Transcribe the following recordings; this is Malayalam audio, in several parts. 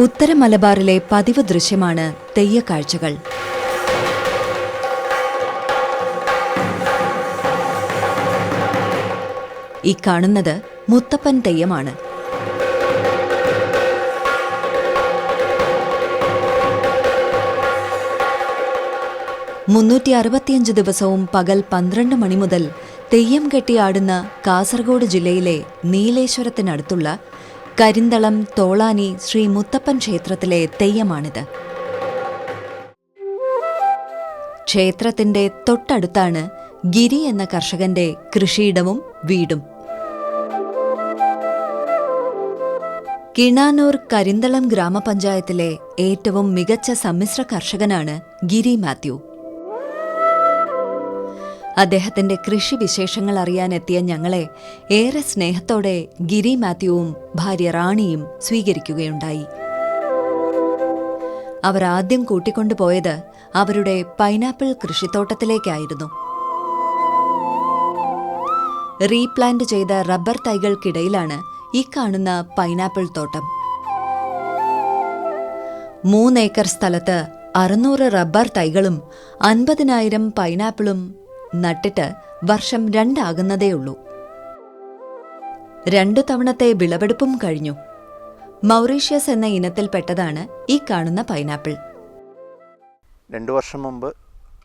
ഉത്തര മലബാറിലെ പതിവ് ദൃശ്യമാണ് തെയ്യക്കാഴ്ചകൾ. ഈ കാണുന്നത് മുത്തപ്പൻ തെയ്യമാണ്. ദിവസവും പകൽ 12 മണി മുതൽ തെയ്യം കെട്ടിയാടുന്ന കാസർഗോഡ് ജില്ലയിലെ നീലേശ്വരത്തിനടുത്തുള്ള കരിന്തളം തോളാനി ശ്രീ മുത്തപ്പൻ ക്ഷേത്രത്തിലെ തെയ്യമാണിത്. ക്ഷേത്രത്തിന്റെ തൊട്ടടുത്താണ് ഗിരി എന്ന കർഷകന്റെ കൃഷിയിടവും വീടും. കിണാനൂർ കരിന്തളം ഗ്രാമപഞ്ചായത്തിലെ ഏറ്റവും മികച്ച സമ്മിശ്ര കർഷകനാണ് ഗിരി മാത്യു. അദ്ദേഹത്തിന്റെ കൃഷി വിശേഷങ്ങൾ അറിയാനെത്തിയ ഞങ്ങളെ ഏറെ സ്നേഹത്തോടെ ഗിരി മാത്യുവും ഭാര്യ റാണിയും സ്വീകരിക്കുകയുണ്ടായി. അവർ ആദ്യം കൂട്ടിക്കൊണ്ടുപോയത് അവരുടെ പൈനാപ്പിൾ കൃഷിത്തോട്ടത്തിലേക്കായിരുന്നു. റീപ്ലാന്റ് ചെയ്ത റബ്ബർ തൈകൾക്കിടയിലാണ് ഈ കാണുന്ന പൈനാപ്പിൾ തോട്ടം. 3 ഏക്കർ സ്ഥലത്ത് 600 റബ്ബർ തൈകളും 50,000 പൈനാപ്പിളും നട്ടിട്ട് വർഷം 2 ആകുന്നതേയുള്ളൂ. 2 തവണത്തെ വിളവെടുപ്പും കഴിഞ്ഞു. മൗറീഷ്യസ് എന്ന ഇനത്തിൽപ്പെട്ടതാണ് ഈ കാണുന്ന പൈനാപ്പിൾ. 2 വർഷം മുമ്പ്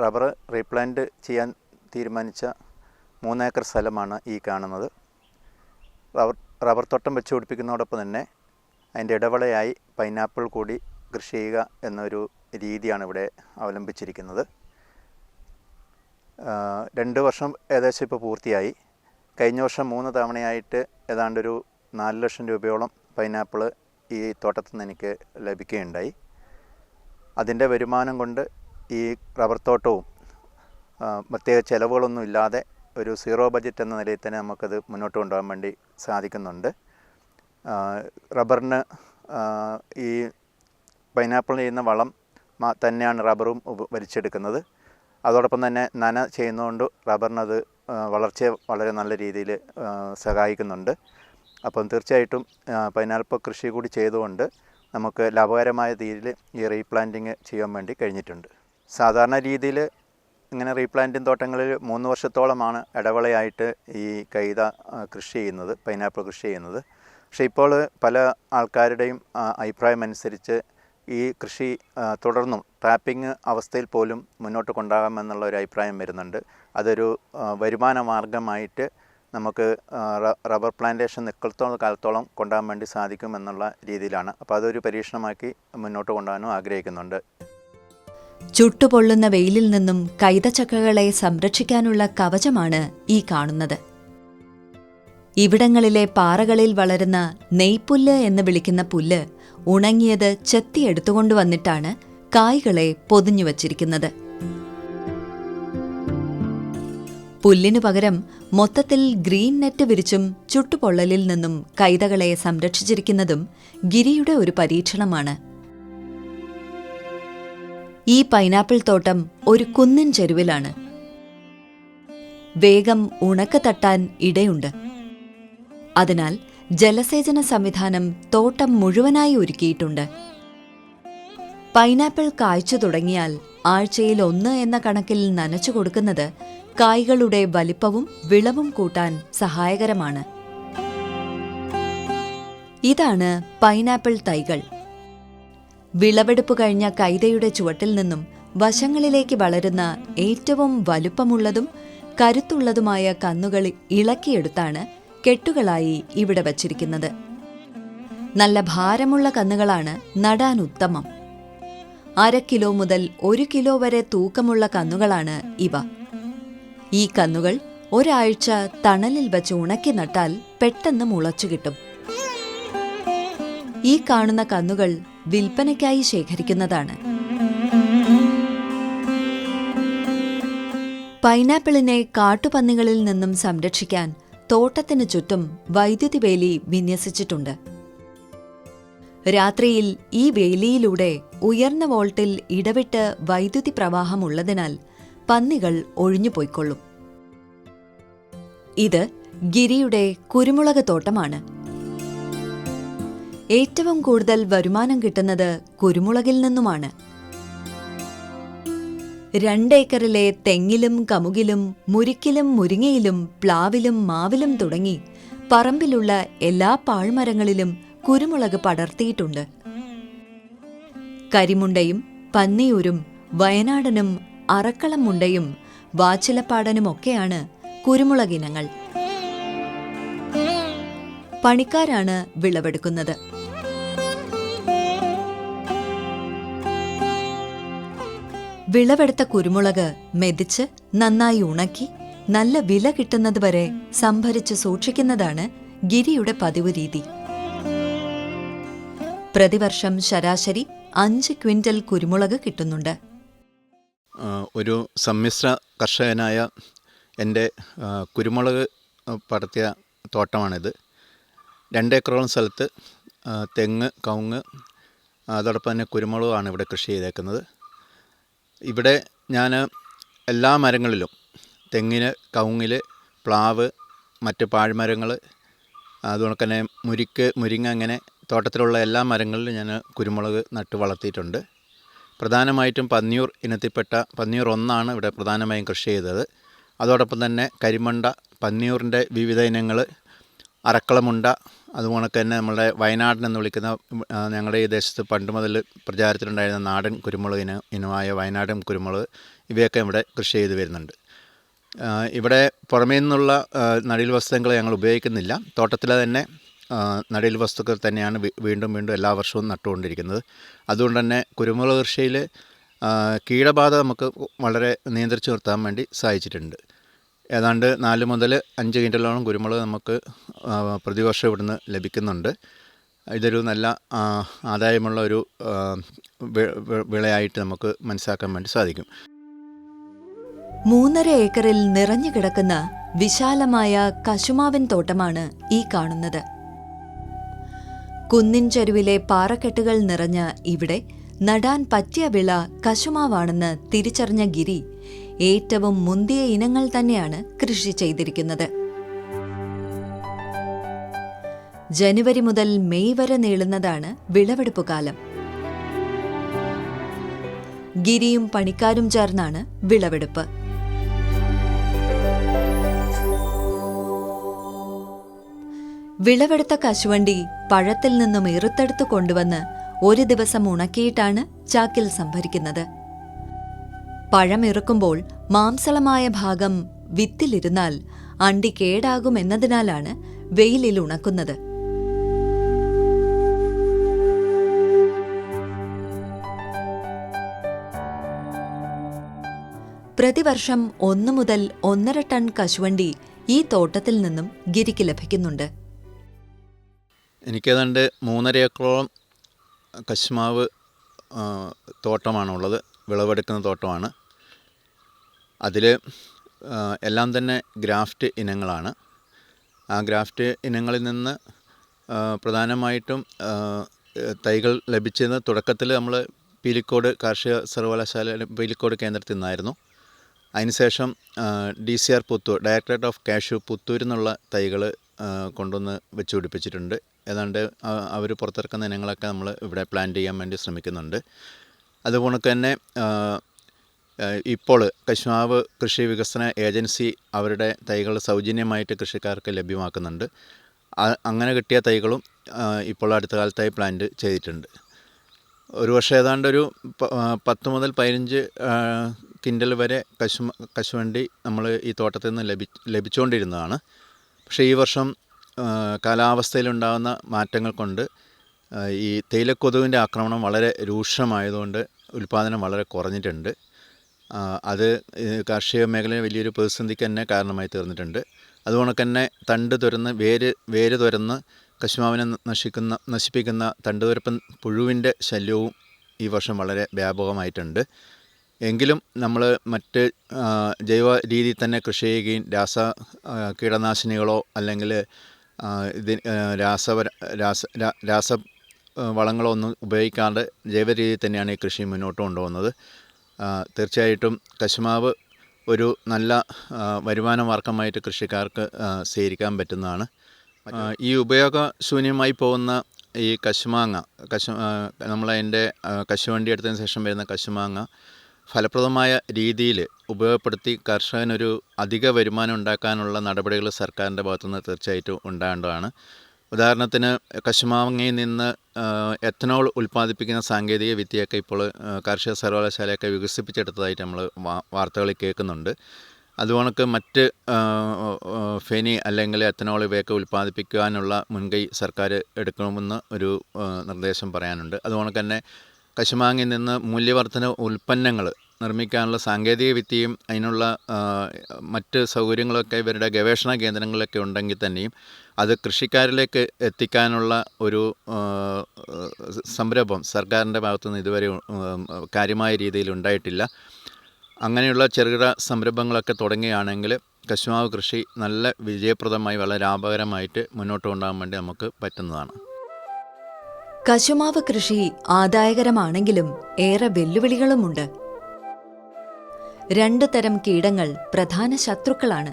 റബ്ബർ റീപ്ലാന്റ് ചെയ്യാൻ തീരുമാനിച്ച 3 ഏക്കർ സ്ഥലമാണ് ഈ കാണുന്നത്. റബ്ബർ തോട്ടം വെച്ച് പിടിപ്പിക്കുന്നതോടൊപ്പം തന്നെ അതിൻ്റെ ഇടവേളയായി പൈനാപ്പിൾ കൂടി കൃഷി ചെയ്യുക എന്നൊരു രീതിയാണ് ഇവിടെ അവലംബിച്ചിരിക്കുന്നത്. 2 വർഷം ഏകദേശം ഇപ്പോൾ പൂർത്തിയായി. കഴിഞ്ഞ വർഷം 3 തവണയായിട്ട് ഏതാണ്ടൊരു 4 ലക്ഷം രൂപയോളം പൈനാപ്പിൾ ഈ തോട്ടത്തിൽ നിന്ന് എനിക്ക് ലഭിക്കുകയുണ്ടായി. അതിൻ്റെ വരുമാനം കൊണ്ട് ഈ റബ്ബർ തോട്ടവും പ്രത്യേക ചിലവുകളൊന്നും ഇല്ലാതെ ഒരു സീറോ ബഡ്ജറ്റ് എന്ന നിലയിൽ തന്നെ നമുക്കത് മുന്നോട്ട് കൊണ്ടുപോകാൻ വേണ്ടി സാധിക്കുന്നുണ്ട്. റബ്ബറിന് ഈ പൈനാപ്പിളിന് ചെയ്യുന്ന വളം തന്നെയാണ് റബ്ബറും വലിച്ചെടുക്കുന്നത്. അതോടൊപ്പം തന്നെ നന ചെയ്യുന്നതുകൊണ്ട് റബ്ബറിനത് വളർച്ചയെ വളരെ നല്ല രീതിയിൽ സഹായിക്കുന്നുണ്ട്. അപ്പം തീർച്ചയായിട്ടും പൈനാപ്പിൾ കൃഷി കൂടി ചെയ്തുകൊണ്ട് നമുക്ക് ലാഭകരമായ രീതിയിൽ ഈ റീപ്ലാന്റിങ് ചെയ്യാൻ വേണ്ടി കഴിഞ്ഞിട്ടുണ്ട്. സാധാരണ രീതിയിൽ ഇങ്ങനെ റീപ്ലാന്റിങ് തോട്ടങ്ങളിൽ 3 വർഷത്തോളമാണ് ഇടവേളയായിട്ട് ഈ കൈത കൃഷി ചെയ്യുന്നത്, പൈനാപ്പിൾ കൃഷി ചെയ്യുന്നത്. പക്ഷേ ഇപ്പോൾ പല ആൾക്കാരുടെയും അഭിപ്രായം അനുസരിച്ച് ഈ കൃഷി തുടർന്നും ടാപ്പിംഗ് അവസ്ഥയിൽ പോലും മുന്നോട്ട് കൊണ്ടുപോകാമെന്നുള്ള ഒരു അഭിപ്രായം വരുന്നുണ്ട്. അതൊരു വരുമാന മാർഗമായിട്ട് നമുക്ക് റബ്ബർ പ്ലാന്റേഷൻ നിൽക്കത്തോളം കാലത്തോളം കൊണ്ടുപോകാൻ വേണ്ടി സാധിക്കും എന്നുള്ള രീതിയിലാണ്. അപ്പോൾ അതൊരു പരീക്ഷണമാക്കി മുന്നോട്ട് കൊണ്ടുപോകാനും ആഗ്രഹിക്കുന്നുണ്ട്. ചുട്ടുപൊള്ളുന്ന വെയിലിൽ നിന്നും കൈതച്ചക്കകളെ സംരക്ഷിക്കാനുള്ള കവചമാണ് ഈ കാണുന്നത്. ഇവിടങ്ങളിലെ പാറകളിൽ വളരുന്ന നെയ്പുല്ല് എന്ന് വിളിക്കുന്ന പുല്ല് ഉണങ്ങിയത് ചെത്തിയെടുത്തുകൊണ്ടുവന്നിട്ടാണ് കായ്കളെ പൊതിഞ്ഞു വച്ചിരിക്കുന്നത്. പുല്ലിനു പകരം മൊത്തത്തിൽ ഗ്രീൻ നെറ്റ് വിരിച്ചും ചുട്ടുപൊള്ളലിൽ നിന്നും കൈതകളെ സംരക്ഷിച്ചിരിക്കുന്നതും ഗിരിയുടെ ഒരു പരീക്ഷണമാണ്. ഈ പൈനാപ്പിൾ തോട്ടം ഒരു കുന്നിൻ ചെരുവിലാണ്. വേഗം ഉണക്ക് തട്ടാൻ ഇടയുണ്ട്. അതിനാൽ ജലസേചന സംവിധാനം തോട്ടം മുഴുവനായി ഒരുക്കിയിട്ടുണ്ട്. പൈനാപ്പിൾ കായ്ച്ചു തുടങ്ങിയാൽ ആഴ്ചയിൽ 1 എന്ന കണക്കിൽ നനച്ചു കൊടുക്കുന്നത് കായ്കളുടെ വലിപ്പവും വിളവും കൂട്ടാൻ സഹായകരമാണ്. ഇതാണ് പൈനാപ്പിൾ തൈകൾ. വിളവെടുപ്പ് കഴിഞ്ഞ കൈതയുടെ ചുവട്ടിൽ നിന്നും വശങ്ങളിലേക്ക് വളരുന്ന ഏറ്റവും വലുപ്പമുള്ളതും കരുത്തുള്ളതുമായ കന്നുകൾ ഇളക്കിയെടുത്താണ് കെട്ടുകളായി ഇവിടെ വച്ചിരിക്കുന്നത്. നല്ല ഭാരമുള്ള കന്നുകളാണ് നടാൻ ഉത്തമം. 1/2 കിലോ മുതൽ 1 കിലോ വരെ തൂക്കമുള്ള കന്നുകളാണ് ഇവ. ഈ കന്നുകൾ ഒരാഴ്ച തണലിൽ വച്ച് ഉണക്കി നട്ടാൽ പെട്ടെന്ന് മുളച്ചു കിട്ടും. ഈ കാണുന്ന കന്നുകൾ വിൽപ്പനയ്ക്കായി ശേഖരിക്കുന്നതാണ്. പൈനാപ്പിളിനെ കാട്ടുപന്നികളിൽ നിന്നും സംരക്ഷിക്കാൻ തോട്ടത്തിനു ചുറ്റും വൈദ്യുതി വേലി വിന്യസിച്ചിട്ടുണ്ട്. രാത്രിയിൽ ഈ വേലിയിലൂടെ ഉയർന്ന വോൾട്ടിൽ ഇടവിട്ട് വൈദ്യുതി പ്രവാഹമുള്ളതിനാൽ പന്നികൾ ഒഴിഞ്ഞുപോയിക്കൊള്ളും. ഇത് ഗിരിയുടെ കുരുമുളക് തോട്ടമാണ്. ഏറ്റവും കൂടുതൽ വരുമാനം കിട്ടുന്നത് കുരുമുളകിൽ നിന്നുമാണ്. 2 ഏക്കറിലെ തെങ്ങിലും കമുകിലും മുരിക്കിലും മുരിങ്ങയിലും പ്ലാവിലും മാവിലും തുടങ്ങി പറമ്പിലുള്ള എല്ലാ പാഴ്മരങ്ങളിലും കുരുമുളക് പടർത്തിയിട്ടുണ്ട്. കരിമുണ്ടയും പന്നിയൂരും വയനാടനും അറക്കളം മുണ്ടയും വാച്ചിലപ്പാടനുമൊക്കെയാണ് കുരുമുളകിനങ്ങൾ. പണിക്കാരാണ് വിളവെടുക്കുന്നത്. വിളവെടുത്ത കുരുമുളക് മെതിച്ച് നന്നായി ഉണക്കി നല്ല വില കിട്ടുന്നതുവരെ സംഭരിച്ച് സൂക്ഷിക്കുന്നതാണ് ഗിരിയുടെ പതിവ് രീതി. പ്രതിവർഷം ശരാശരി 5 ക്വിന്റൽ കുരുമുളക് കിട്ടുന്നുണ്ട്. ഒരു സമ്മിശ്ര കർഷകനായ എൻ്റെ കുരുമുളക് പടർത്തിയ തോട്ടമാണിത്. 2 ഏക്കറോളം സ്ഥലത്ത് തെങ്ങ്, കവുങ്ങ്, അതോടൊപ്പം തന്നെ കുരുമുളകാണ് ഇവിടെ കൃഷി ചെയ്തേക്കുന്നത്. ഇവിടെ ഞാൻ എല്ലാ മരങ്ങളിലും തെങ്ങിന്, കവുങ്ങിൽ, പ്ലാവ്, മറ്റ് പാഴ്മരങ്ങൾ, അതുകൊണ്ട് തന്നെ മുരിങ്ങ, അങ്ങനെ തോട്ടത്തിലുള്ള എല്ലാ മരങ്ങളിലും ഞാൻ കുരുമുളക് നട്ട് വളർത്തിയിട്ടുണ്ട്. പ്രധാനമായിട്ടും പന്നിയൂർ ഇനത്തിൽപ്പെട്ട പന്നിയൂർ 1 ഇവിടെ പ്രധാനമായും കൃഷി ചെയ്തത്. അതോടൊപ്പം തന്നെ കരിമണ്ട, പന്നിയൂറിൻ്റെ വിവിധ ഇനങ്ങൾ, അറക്കളമുണ്ട, അതുപോലെ തന്നെ നമ്മുടെ വയനാടൻ എന്ന് വിളിക്കുന്ന ഞങ്ങളുടെ ഈ ദേശത്ത് പണ്ട് മുതൽ പ്രചാരത്തിലുണ്ടായിരുന്ന നാടൻ കുരുമുളക് ഇനമായ വയനാടൻ കുരുമുളക്, ഇവയൊക്കെ ഇവിടെ കൃഷി ചെയ്ത് വരുന്നുണ്ട്. ഇവിടെ പുറമേ നിന്നുള്ള നടീൽ വസ്തുക്കൾ ഞങ്ങൾ ഉപയോഗിക്കുന്നില്ല. തോട്ടത്തിലെ തന്നെ നടീൽ വസ്തുക്കൾ തന്നെയാണ് വീണ്ടും എല്ലാ വർഷവും നട്ടുകൊണ്ടിരിക്കുന്നത്. അതുകൊണ്ട് തന്നെ കുരുമുളക് കൃഷിയിൽ കീടബാധ നമുക്ക് വളരെ നിയന്ത്രിച്ചു നിർത്താൻ വേണ്ടി സാധിച്ചിട്ടുണ്ട്. ഏതാണ്ട് 4 മുതൽ 5 ക്വിൻ്റലോളം കുരുമുളക് നമുക്ക് പ്രതിവർഷം ഇവിടുന്ന് ലഭിക്കുന്നുണ്ട്. ഇതൊരു നല്ല ആദായമുള്ള ഒരു വിളയായിട്ട് നമുക്ക് മനസ്സിലാക്കാൻ വേണ്ടി സാധിക്കും. 3.5 ഏക്കറിൽ നിറഞ്ഞു കിടക്കുന്ന വിശാലമായ കശുമാവിൻ തോട്ടമാണ് ഈ കാണുന്നത്. കുന്നിൻ ചരുവിലെ പാറക്കെട്ടുകൾ നിറഞ്ഞ ഇവിടെ നടാൻ പറ്റിയ വിള കശുമാവാണെന്ന് തിരിച്ചറിഞ്ഞ ഗിരി ഏറ്റവും മുന്തിയ ഇനങ്ങൾ തന്നെയാണ് കൃഷി ചെയ്തിരിക്കുന്നത്. ജനുവരി മുതൽ മെയ് വരെ നീളുന്നതാണ് വിളവെടുപ്പ് കാലം. ഗിരിയും പണിക്കാരും ചേർന്നാണ് വിളവെടുപ്പ്. വിളവെടുത്ത കശുവണ്ടി പഴത്തിൽ നിന്നും ഇറുത്തെടുത്ത് കൊണ്ടുവന്ന് ഒരു ദിവസം ഉണക്കിയിട്ടാണ് ചാക്കിൽ സംഭരിക്കുന്നത്. പഴം ഇറുക്കുമ്പോൾ മാംസളമായ ഭാഗം വിത്തിലിരുന്നാൽ അണ്ടി കേടാകുമെന്നതിനാലാണ് വെയിലിൽ ഉണക്കുന്നത്. പ്രതിവർഷം 1 മുതൽ 1.5 ടൺ കശുവണ്ടി ഈ തോട്ടത്തിൽ നിന്നും ഗിരിക്ക് ലഭിക്കുന്നുണ്ട്. എനിക്കേതാണ്ട് 3.5 ഏക്കറോളം കശുമാവ് തോട്ടമാണുള്ളത്. വിളവെടുക്കുന്ന തോട്ടമാണ്. അതിൽ എല്ലാം തന്നെ ഗ്രാഫ്റ്റ് ഇനങ്ങളാണ്. ആ ഗ്രാഫ്റ്റ് ഇനങ്ങളിൽ നിന്ന് പ്രധാനമായിട്ടും തൈകൾ ലഭിച്ചത് തുടക്കത്തിൽ നമ്മൾ പീലിക്കോട് കാർഷിക സർവകലാശാല പീലിക്കോട് കേന്ദ്രത്തിൽ നിന്നായിരുന്നു. അതിനുശേഷം DCR Puthur, directorate of cashew പുത്തൂരിൽ നിന്നുള്ള തൈകൾ കൊണ്ടുവന്ന് വെച്ച് പിടിപ്പിച്ചിട്ടുണ്ട്. ഏതാണ്ട് അവർ പുറത്തിറക്കുന്ന ഇനങ്ങളൊക്കെ നമ്മൾ ഇവിടെ പ്ലാന്റ് ചെയ്യാൻ വേണ്ടി ശ്രമിക്കുന്നുണ്ട്. അതുപോലെ തന്നെ ഇപ്പോൾ കശുമാവ് കൃഷി വികസന ഏജൻസി അവരുടെ തൈകൾ സൗജന്യമായിട്ട് കൃഷിക്കാർക്ക് ലഭ്യമാക്കുന്നുണ്ട്. അങ്ങനെ കിട്ടിയ തൈകളും ഇപ്പോൾ അടുത്ത കാലത്തായി പ്ലാന്റ് ചെയ്തിട്ടുണ്ട്. ഒരു വർഷം ഏതാണ്ട് ഒരു 10 മുതൽ 15 കിൻഡൽ വരെ കശുവണ്ടി നമ്മൾ ഈ തോട്ടത്തിൽ നിന്ന് ലഭിച്ചുകൊണ്ടിരുന്നതാണ്. പക്ഷേ ഈ വർഷം കാലാവസ്ഥയിലുണ്ടാകുന്ന മാറ്റങ്ങൾ കൊണ്ട് ഈ തേയിലക്കൊതുവിൻ്റെ ആക്രമണം വളരെ രൂക്ഷമായതുകൊണ്ട് ഉൽപ്പാദനം വളരെ കുറഞ്ഞിട്ടുണ്ട്. അത് കാർഷിക മേഖലയിൽ വലിയൊരു പ്രതിസന്ധിക്ക് തന്നെ കാരണമായി തീർന്നിട്ടുണ്ട്. അതുകൊണ്ട് തന്നെ തണ്ട് തുരന്ന് വേര് തുരന്ന് കശുമാവിനെ നശിപ്പിക്കുന്ന തണ്ടുതുരപ്പൻ പുഴുവിൻ്റെ ശല്യവും ഈ വർഷം വളരെ വ്യാപകമായിട്ടുണ്ട്. എങ്കിലും നമ്മൾ മറ്റ് ജൈവ രീതിയിൽ തന്നെ കൃഷി ചെയ്യുകയും കീടനാശിനികളോ അല്ലെങ്കിൽ രാസ വളങ്ങളോ ഒന്നും ഉപയോഗിക്കാതെ ജൈവ രീതിയിൽ തന്നെയാണ് ഈ കൃഷി മുന്നോട്ട് കൊണ്ടുപോകുന്നത്. തീർച്ചയായിട്ടും കശുമാവ് ഒരു നല്ല വരുമാന മാർഗമായിട്ട് കൃഷിക്കാർക്ക് സ്വീകരിക്കാൻ പറ്റുന്നതാണ്. ഈ ഉപയോഗശൂന്യമായി പോകുന്ന ഈ കശുമാങ്ങ നമ്മളതിൻ്റെ കശുവണ്ടി എടുത്തതിന് ശേഷം വരുന്ന കശുമാങ്ങ ഫലപ്രദമായ രീതിയിൽ ഉപയോഗപ്പെടുത്തി കർഷകനൊരു അധിക വരുമാനം ഉണ്ടാക്കാനുള്ള നടപടികൾ സർക്കാരിൻ്റെ ഭാഗത്തുനിന്ന് തീർച്ചയായിട്ടും ഉണ്ടാകേണ്ടതാണ്. ഉദാഹരണത്തിന് കശുമാങ്ങയിൽ നിന്ന് എത്തനോൾ ഉൽപ്പാദിപ്പിക്കുന്ന സാങ്കേതിക വിദ്യയൊക്കെ ഇപ്പോൾ കാർഷിക സർവകലാശാലയൊക്കെ വികസിപ്പിച്ചെടുത്തതായിട്ട് നമ്മൾ വാർത്തകളിൽ കേൾക്കുന്നുണ്ട്. അതുകൊണ്ട് മറ്റ് ഫെനി അല്ലെങ്കിൽ എത്തനോൾ ഇവയൊക്കെ ഉൽപ്പാദിപ്പിക്കാനുള്ള മുൻകൈ സർക്കാർ എടുക്കണമെന്ന് ഒരു നിർദ്ദേശം പറയാനുണ്ട്. അതുകൊണ്ട് തന്നെ കശുമാങ്ങയിൽ നിന്ന് മൂല്യവർദ്ധന ഉൽപ്പന്നങ്ങൾ നിർമ്മിക്കാനുള്ള സാങ്കേതിക വിദ്യയും അതിനുള്ള മറ്റ് സൗകര്യങ്ങളൊക്കെ ഇവരുടെ ഗവേഷണ കേന്ദ്രങ്ങളിലൊക്കെ ഉണ്ടെങ്കിൽ തന്നെയും അത് കൃഷിക്കാരിലേക്ക് എത്തിക്കാനുള്ള ഒരു സംരംഭം സർക്കാരിൻ്റെ ഭാഗത്തുനിന്ന് ഇതുവരെ കാര്യമായ രീതിയിൽ ഉണ്ടായിട്ടില്ല. അങ്ങനെയുള്ള ചെറുകിട സംരംഭങ്ങളൊക്കെ തുടങ്ങുകയാണെങ്കിൽ കശുമാവ് കൃഷി നല്ല വിജയപ്രദമായി വളരെ ലാഭകരമായിട്ട് മുന്നോട്ട് കൊണ്ടുപോകാൻ വേണ്ടി നമുക്ക് പറ്റുന്നതാണ്. കശുമാവ് കൃഷി ആദായകരമാണെങ്കിലും ഏറെ വെല്ലുവിളികളുമുണ്ട്. 2 തരം കീടങ്ങൾ പ്രധാന ശത്രുക്കളാണ്.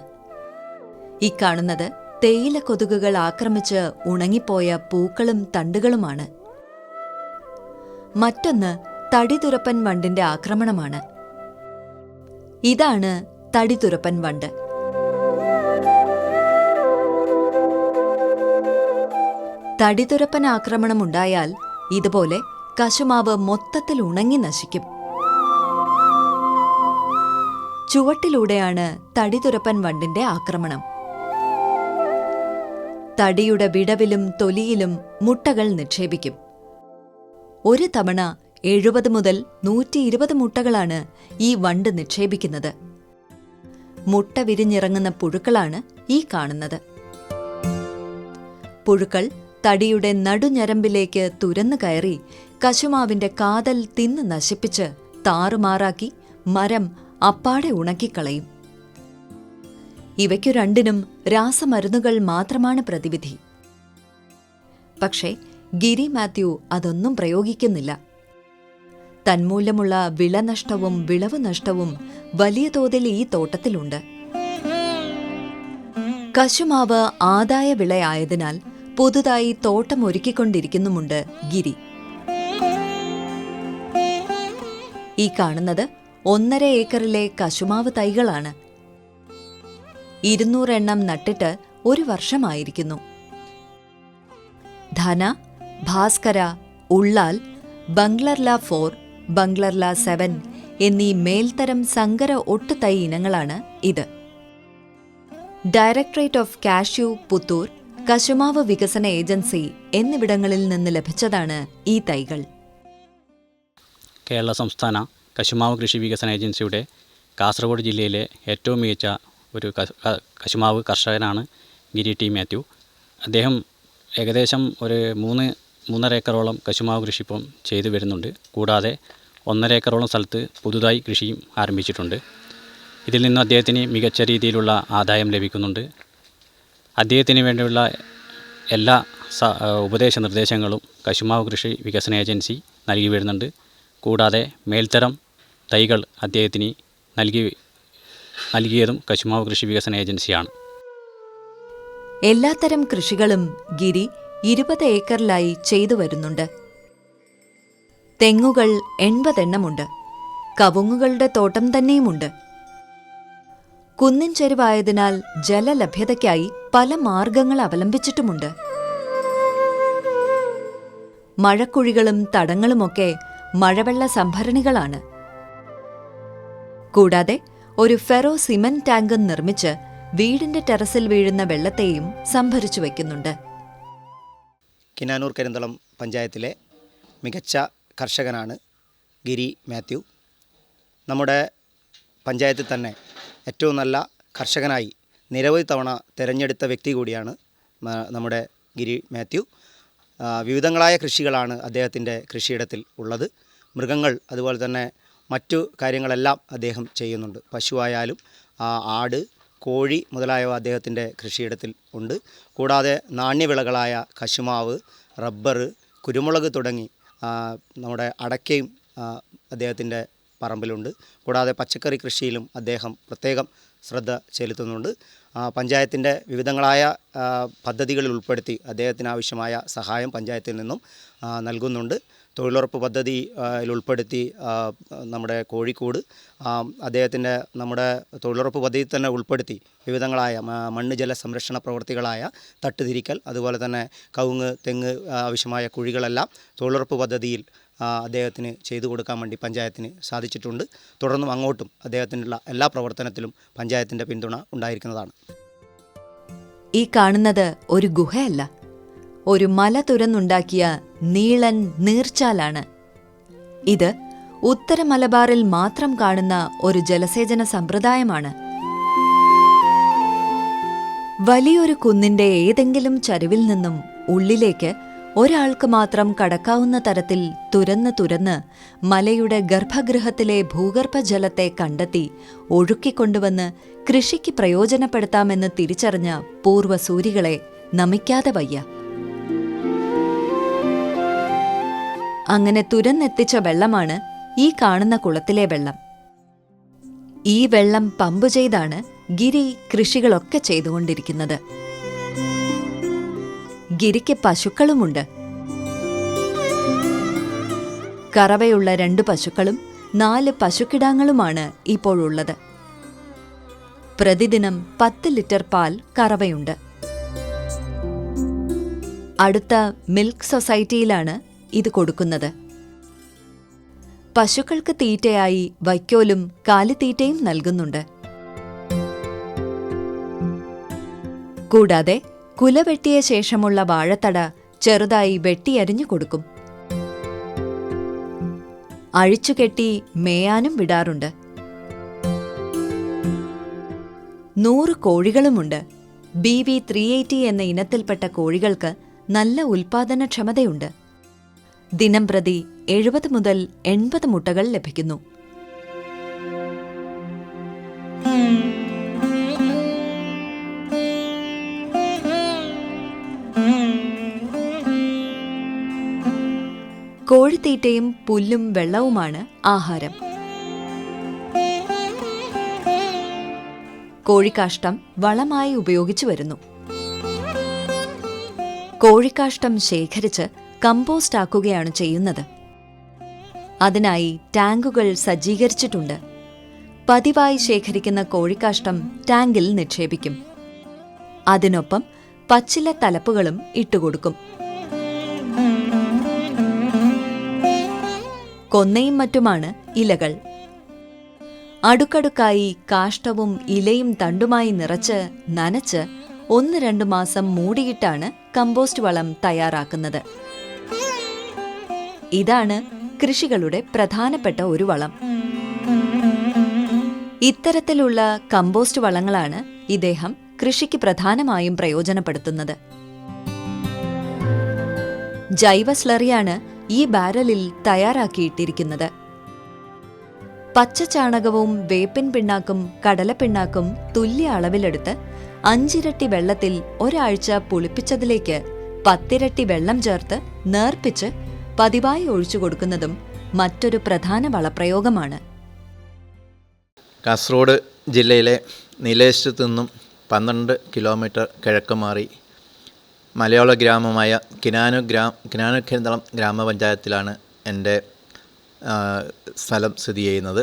ഈ കാണുന്നത് തേയില കൊതുകുകൾ ആക്രമിച്ച് ഉണങ്ങിപ്പോയ പൂക്കളും തണ്ടുകളുമാണ്. മറ്റൊന്ന് തടിതുരപ്പൻ വണ്ടിന്റെ ആക്രമണമാണ്. ഇതാണ് തടിതുരപ്പൻ വണ്ട്. തടിതുരപ്പൻ ആക്രമണമുണ്ടായാൽ ഇതുപോലെ കശുമാവ് മൊത്തത്തിൽ ഉണങ്ങി നശിക്കും. ചുവട്ടിലൂടെയാണ് തടിതുരപ്പൻ വണ്ടിന്റെ ആക്രമണം. തടിയുടെ വിടവിലും തൊലിയിലും മുട്ടകൾ നിക്ഷേപിക്കും. ഒരു തവണ 70 മുതൽ 120 മുട്ടകളാണ് ഈ വണ്ട് നിക്ഷേപിക്കുന്നത്. മുട്ട വിരിഞ്ഞിറങ്ങുന്ന പുഴുക്കളാണ് ഈ കാണുന്നത്. പുഴുക്കൾ തടിയുടെ നടുഞരമ്പിലേക്ക് തുരന്നു കയറി കശുമാവിന്റെ കാതൽ തിന്ന് നശിപ്പിച്ച് താറുമാറാക്കി മരം അപ്പാടെ ഉണക്കിക്കളയും. ഇവയ്ക്കു രണ്ടിനും രാസമരുന്നുകൾ മാത്രമാണ് പ്രതിവിധി. പക്ഷേ ഗിരി മാത്യു അതൊന്നും പ്രയോഗിക്കുന്നില്ല. തന്മൂലമുള്ള വിളനഷ്ടവും വിളവ് നഷ്ടവും വലിയ തോതിൽ ഈ തോട്ടത്തിലുണ്ട്. കശുമാവ് ആദായ വിളയായതിനാൽ പുതുതായി തോട്ടം ഒരുക്കിക്കൊണ്ടിരിക്കുന്നുമുണ്ട് ഗിരി. ഈ കാണുന്നത് 1.5 ഏക്കറിലെ കശുമാവ് തൈകളാണ്. 200 എണ്ണം നട്ടിട്ട് 1 വർഷമായിരിക്കുന്നു. ധന, ഭാസ്കര, ഉള്ളാൽ, ബംഗ്ലർല 4, ബംഗ്ലർല 7 എന്നീ മേൽത്തരം സങ്കര ഒട്ടുതൈ ഇനങ്ങളാണ് ഇത്. ഡയറക്ടറേറ്റ് ഓഫ് കാഷ്യൂ, പുത്തൂർ, കശുമാവ് വികസന ഏജൻസി എന്നിവിടങ്ങളിൽ നിന്ന് ലഭിച്ചതാണ് ഈ തൈകൾ. കേരള സംസ്ഥാന കശുമാവ് കൃഷി വികസന ഏജൻസിയുടെ കാസർഗോഡ് ജില്ലയിലെ ഏറ്റവും മികച്ച ഒരു കശുമാവ് കർഷകനാണ് ഗിരി ടി മാത്യു. അദ്ദേഹം ഏകദേശം ഒരു 3.5 ഏക്കറോളം കശുമാവ് കൃഷി ഇപ്പം ചെയ്തു വരുന്നുണ്ട്. കൂടാതെ 1.5 ഏക്കറോളം സ്ഥലത്ത് പുതുതായി കൃഷിയും ആരംഭിച്ചിട്ടുണ്ട്. ഇതിൽ നിന്ന് അദ്ദേഹത്തിന് മികച്ച രീതിയിലുള്ള ആദായം ലഭിക്കുന്നുണ്ട്. അദ്ദേഹത്തിന് വേണ്ടിയുള്ള എല്ലാ ഉപദേശ നിർദ്ദേശങ്ങളും കശുമാവ് കൃഷി വികസന ഏജൻസി നൽകി വരുന്നുണ്ട്. കൂടാതെ മേൽത്തരം തൈകൾ അദ്ദേഹത്തിന് നൽകിയതും കശുമാവ് കൃഷി വികസന ഏജൻസിയാണ്. എല്ലാത്തരം കൃഷികളും ഗിരി 20 ഏക്കറിലായി ചെയ്തു വരുന്നുണ്ട്. തെങ്ങുകൾ 80 എണ്ണമുണ്ട്. കവുങ്ങുകളുടെ തോട്ടം തന്നെയുമുണ്ട്. കുന്നിൻ ചെരുവായതിനാൽ ജലലഭ്യതയ്ക്കായി പല മാർഗങ്ങൾ അവലംബിച്ചിട്ടുമുണ്ട്. മഴക്കുഴികളും തടങ്ങളുമൊക്കെ മഴവെള്ള സംഭരണികളാണ്. കൂടാതെ ഒരു ഫെറോ സിമന്റ് ടാങ്കും നിർമ്മിച്ച് വീടിന്റെ ടെറസിൽ വീഴുന്ന വെള്ളത്തെയും സംഭരിച്ചു വയ്ക്കുന്നുണ്ട്. കിനാനൂർ കരിന്തളം പഞ്ചായത്തിലെ മികച്ച കർഷകനാണ് ഗിരി മാത്യു. നമ്മുടെ പഞ്ചായത്തിൽ തന്നെ ഏറ്റവും നല്ല കർഷകനായി നിരവധി തവണ തിരഞ്ഞെടുത്ത വ്യക്തി കൂടിയാണ് നമ്മുടെ ഗിരി മാത്യു. വിവിധങ്ങളായ കൃഷികളാണ് അദ്ദേഹത്തിൻ്റെ കൃഷിയിടത്തിൽ ഉള്ളത്. മൃഗങ്ങൾ അതുപോലെ തന്നെ മറ്റു കാര്യങ്ങളെല്ലാം അദ്ദേഹം ചെയ്യുന്നുണ്ട്. പശുവായാലും ആട്, കോഴി മുതലായവ അദ്ദേഹത്തിൻ്റെ കൃഷിയിടത്തിൽ ഉണ്ട്. കൂടാതെ നാണ്യവിളകളായ കശുമാവ്, റബ്ബർ, കുരുമുളക് തുടങ്ങി നമ്മുടെ അടയ്ക്കയും അദ്ദേഹത്തിൻ്റെ പറമ്പിലുണ്ട്. കൂടാതെ പച്ചക്കറി കൃഷിയിലും അദ്ദേഹം പ്രത്യേകം ശ്രദ്ധ ചെലുത്തുന്നുണ്ട്. പഞ്ചായത്തിൻ്റെ വിവിധങ്ങളായ പദ്ധതികളിൽ ഉൾപ്പെടുത്തി അദ്ദേഹത്തിന് ആവശ്യമായ സഹായം പഞ്ചായത്തിൽ നിന്നും നൽകുന്നുണ്ട്. തൊഴിലുറപ്പ് പദ്ധതിയിൽ ഉൾപ്പെടുത്തി നമ്മുടെ കോഴിക്കോട് അദ്ദേഹത്തിൻ്റെ നമ്മുടെ തൊഴിലുറപ്പ് പദ്ധതിയിൽ തന്നെ ഉൾപ്പെടുത്തി വിവിധങ്ങളായ മണ്ണ് ജല സംരക്ഷണ പ്രവൃത്തികളായ തട്ടുതിരിക്കൽ, അതുപോലെ തന്നെ കവുങ്ങ് തെങ്ങ് ആവശ്യമായ കുഴികളെല്ലാം തൊഴിലുറപ്പ് പദ്ധതിയിൽ അദ്ദേഹത്തിന് ചെയ്തു കൊടുക്കാൻ വേണ്ടി പഞ്ചായത്തിന് സാധിച്ചിട്ടുണ്ട്. തുടർന്നും അങ്ങോട്ടും അദ്ദേഹത്തിനുള്ള എല്ലാ പ്രവർത്തനത്തിലും പഞ്ചായത്തിൻ്റെ പിന്തുണ ഉണ്ടായിരിക്കുന്നതാണ്. ഈ കാണുന്നത് ഒരു ഗുഹയല്ല, ഒരു മല തുരന്നുണ്ടാക്കിയ നീളൻ നീർച്ചാലാണ്. ഇത് ഉത്തര മലബാറിൽ മാത്രം കാണുന്ന ഒരു ജലസേചന സമ്പ്രദായമാണ്. വലിയൊരു കുന്നിന്റെ ഏതെങ്കിലും ചരിവിൽ നിന്നും ഉള്ളിലേക്ക് ഒരാൾക്ക് മാത്രം കടക്കാവുന്ന തരത്തിൽ തുരന്ന് മലയുടെ ഗർഭഗൃഹത്തിലെ ഭൂഗർഭജലത്തെ കണ്ടെത്തി ഒഴുക്കിക്കൊണ്ടുവന്ന് കൃഷിക്ക് പ്രയോജനപ്പെടുത്താമെന്ന് തിരിച്ചറിഞ്ഞ പൂർവ്വസൂരികളെ നമിക്കാതെ വയ്യ. അങ്ങനെ തുരന്നെത്തിച്ച വെള്ളമാണ് ഈ കാണുന്ന കുളത്തിലെ വെള്ളം. ഈ വെള്ളം പമ്പ് ചെയ്താണ് ഗിരി കൃഷികളൊക്കെ ചെയ്തുകൊണ്ടിരിക്കുന്നത്. ഗിരിക്ക് പശുക്കളുമുണ്ട്. കറവയുള്ള 2 പശുക്കളും 4 പശുക്കിടാങ്ങളുമാണ് ഇപ്പോഴുള്ളത്. പ്രതിദിനം 10 ലിറ്റർ പാൽ കറവയുണ്ട്. അടുത്ത മിൽക്ക് സൊസൈറ്റിയിലാണ് ഇത് കൊടുക്കുന്നത്. പശുക്കൾക്ക് തീറ്റയായി വൈക്കോലും കാലിത്തീറ്റയും നൽകുന്നുണ്ട്. കൂടാതെ കുലവെട്ടിയ ശേഷമുള്ള വാഴത്തട ചെറുതായി വെട്ടിയരിഞ്ഞു കൊടുക്കും. അഴിച്ചുകെട്ടി മേയാനും വിടാറുണ്ട്. 100 കോഴികളുമുണ്ട്. BV380 എന്ന ഇനത്തിൽപ്പെട്ട കോഴികൾക്ക് നല്ല ഉൽപാദനക്ഷമതയുണ്ട്. ദിനംപ്രതി 70 മുതൽ 80 മുട്ടകൾ ലഭിക്കുന്നു. കോഴിത്തീറ്റയും പുല്ലും വെള്ളവുമാണ് ആഹാരം. കോഴിക്കാഷ്ടം വളമായി ഉപയോഗിച്ചു വരുന്നു. കോഴിക്കാഷ്ടം ശേഖരിച്ച് കമ്പോസ്റ്റ് ആക്കുകയാണ് ചെയ്യുന്നത്. അതിനായി ടാങ്കുകൾ സജ്ജീകരിച്ചിട്ടുണ്ട്. പതിവായി ശേഖരിക്കുന്ന കോഴിക്കാഷ്ടം ടാങ്കിൽ നിക്ഷേപിക്കും. അതിനൊപ്പം പച്ചില തലപ്പുകളും ഇട്ടുകൊടുക്കും. കൊന്നയും മറ്റുമാണ് ഇലകൾ. അടുക്കടുക്കായി കാഷ്ടവും ഇലയും തണ്ടുമായി നിറച്ച് നനച്ച് 1-2 മാസം മൂടിയിട്ടാണ് കമ്പോസ്റ്റ് വളം തയ്യാറാക്കുന്നത്. ഇതാണ് കൃഷികളുടെ പ്രധാനപ്പെട്ട ഒരു വളം. ഇത്തരത്തിലുള്ള കമ്പോസ്റ്റ് വളങ്ങളാണ് ഇദ്ദേഹം കൃഷിക്ക് പ്രധാനമായും പ്രയോജനപ്പെടുത്തുന്നത്. ജൈവ സ്ലറിയാണ് ഈ ബാരലിൽ തയ്യാറാക്കിയിട്ടിരിക്കുന്നത്. പച്ചച്ചാണകവും വേപ്പിൻ പിണ്ണാക്കും കടലപ്പിണ്ണാക്കും തുല്യ അളവിലെടുത്ത് 5 ഇരട്ടി വെള്ളത്തിൽ ഒരാഴ്ച പുളിപ്പിച്ചതിലേക്ക് 10 ഇരട്ടി വെള്ളം ചേർത്ത് നേർപ്പിച്ച് പതിവായി ഒഴിച്ചു കൊടുക്കുന്നതും മറ്റൊരു പ്രധാന വളപ്രയോഗമാണ്. കാസർഗോഡ് ജില്ലയിലെ നീലേശ്വരത്തു നിന്നും 12 കിലോമീറ്റർ കിഴക്ക് മാറി മലയോള ഗ്രാമമായ കിനാനൂർകരിന്തളം ഗ്രാമപഞ്ചായത്തിലാണ് എൻ്റെ സ്ഥലം സ്ഥിതി ചെയ്യുന്നത്.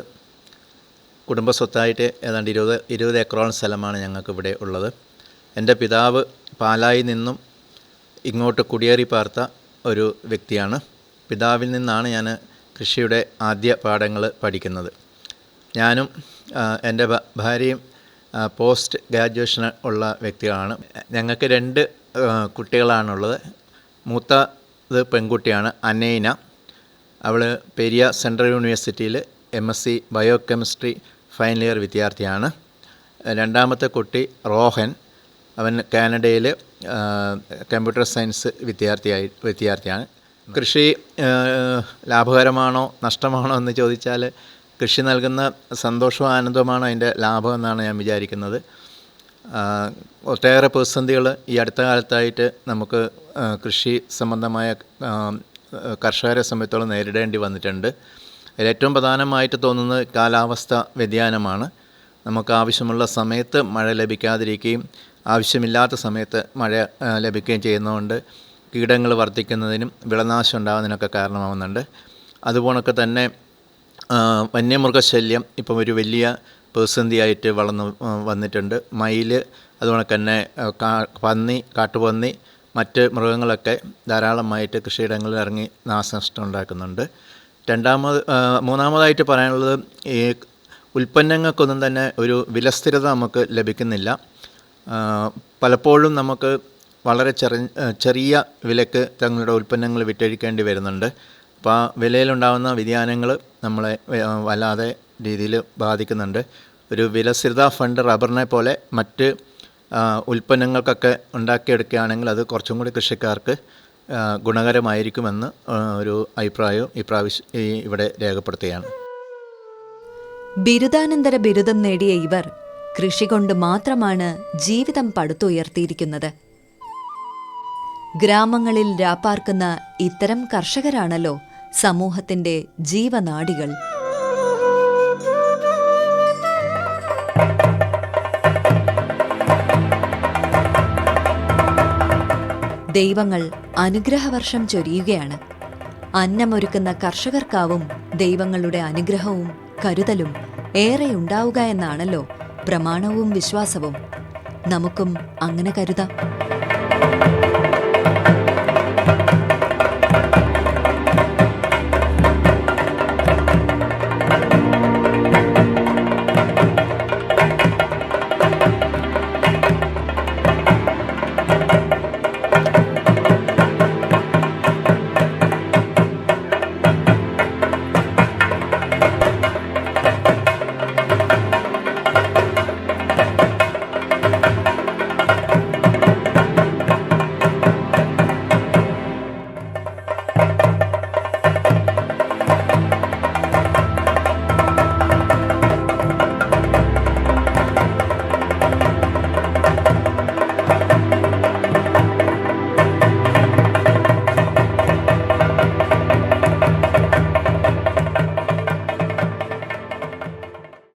കുടുംബസ്വത്തായിട്ട് ഏതാണ്ട് 20 ഏക്കറോളം സ്ഥലമാണ് ഞങ്ങൾക്കിവിടെ ഉള്ളത്. എൻ്റെ പിതാവ് പാലായിൽ നിന്നും ഇങ്ങോട്ട് കുടിയേറി പാർത്ത ഒരു വ്യക്തിയാണ്. പിതാവിൽ നിന്നാണ് ഞാൻ കൃഷിയുടെ ആദ്യ പാഠങ്ങൾ പഠിക്കുന്നത്. ഞാനും എൻ്റെ ഭാര്യയും പോസ്റ്റ് ഗ്രാജുവേഷൻ ഉള്ള വ്യക്തികളാണ്. ഞങ്ങൾക്ക് 2 കുട്ടികളാണുള്ളത്. മൂത്തത് പെൺകുട്ടിയാണ് അനൈന. അവൾ പെരിയ സെൻട്രൽ യൂണിവേഴ്സിറ്റിയിൽ MSc ബയോകെമിസ്ട്രി ഫൈനൽ ഇയർ വിദ്യാർത്ഥിയാണ്. രണ്ടാമത്തെ കുട്ടി റോഹൻ. അവൻ കാനഡയിൽ കമ്പ്യൂട്ടർ സയൻസ് വിദ്യാർത്ഥിയാണ്. കൃഷി ലാഭകരമാണോ നഷ്ടമാണോ എന്ന് ചോദിച്ചാൽ കൃഷി നൽകുന്ന സന്തോഷവും ആനന്ദവുമാണ് അതിൻ്റെ ലാഭം എന്നാണ് ഞാൻ വിചാരിക്കുന്നത്. ഒട്ടേറെ പ്രതിസന്ധികൾ ഈ അടുത്ത കാലത്തായിട്ട് നമുക്ക് കൃഷി സംബന്ധമായ കർഷകരെ സംബന്ധിച്ചോളം നേരിടേണ്ടി വന്നിട്ടുണ്ട്. അതിലേറ്റവും പ്രധാനമായിട്ട് തോന്നുന്നത് കാലാവസ്ഥ വ്യതിയാനമാണ്. നമുക്ക് ആവശ്യമുള്ള സമയത്ത് മഴ ലഭിക്കാതിരിക്കുകയും ആവശ്യമില്ലാത്ത സമയത്ത് മഴ ലഭിക്കുകയും ചെയ്യുന്നതുകൊണ്ട് കീടങ്ങൾ വർദ്ധിക്കുന്നതിനും വിളനാശം ഉണ്ടാകുന്നതിനൊക്കെ കാരണമാകുന്നുണ്ട്. അതുപോലൊക്കെ തന്നെ വന്യമൃഗശല്യം ഇപ്പം ഒരു വലിയ പ്രതിസന്ധിയായിട്ട് വന്നിട്ടുണ്ട്. മയിൽ, അതുപോലെ തന്നെ പന്നി, കാട്ടുപന്നി, മറ്റ് മൃഗങ്ങളൊക്കെ ധാരാളമായിട്ട് കൃഷിയിടങ്ങളിൽ ഇറങ്ങി നാശനഷ്ടം ഉണ്ടാക്കുന്നുണ്ട്. മൂന്നാമതായിട്ട് പറയാനുള്ളത്, ഈ ഉൽപ്പന്നങ്ങൾക്കൊന്നും തന്നെ ഒരു വിലസ്ഥിരത നമുക്ക് ലഭിക്കുന്നില്ല. പലപ്പോഴും നമുക്ക് വളരെ ചെറിയ വിലക്ക് തങ്ങളുടെ ഉൽപ്പന്നങ്ങൾ വിറ്റഴിക്കേണ്ടി വരുന്നുണ്ട്. അപ്പോൾ ആ വിലയിലുണ്ടാകുന്ന വ്യതിയാനങ്ങൾ നമ്മളെ വല്ലാതെ രീതിയിൽ ബാധിക്കുന്നുണ്ട്. ഒരു വിലസ്ഥിരതാ ഫണ്ട് റബ്ബറിനെ പോലെ മറ്റ് ഉൽപ്പന്നങ്ങൾക്കൊക്കെ ഉണ്ടാക്കിയെടുക്കുകയാണെങ്കിൽ അത് കുറച്ചും കൂടി കൃഷിക്കാർക്ക് ഗുണകരമായിരിക്കുമെന്ന് ഒരു അഭിപ്രായവും ഇവിടെ രേഖപ്പെടുത്തുകയാണ്. ബിരുദാനന്തര ബിരുദം നേടിയ ഇവർ കൃഷി കൊണ്ട് മാത്രമാണ് ജീവിതം പടുത്തുയർത്തിയിരിക്കുന്നത്. ഗ്രാമങ്ങളിൽ രാപ്പാർക്കുന്ന ഇത്തരം കർഷകരാണല്ലോ സമൂഹത്തിന്റെ ജീവനാഡികൾ. ദൈവങ്ങൾ അനുഗ്രഹവർഷം ചൊരിയുകയാണ്. അന്നമൊരുക്കുന്ന കർഷകർക്കാവും ദൈവങ്ങളുടെ അനുഗ്രഹവും കരുതലും ഏറെയുണ്ടാവുക എന്നാണല്ലോ പ്രമാണവും വിശ്വാസവും. നമുക്കും അങ്ങനെ കരുതാം.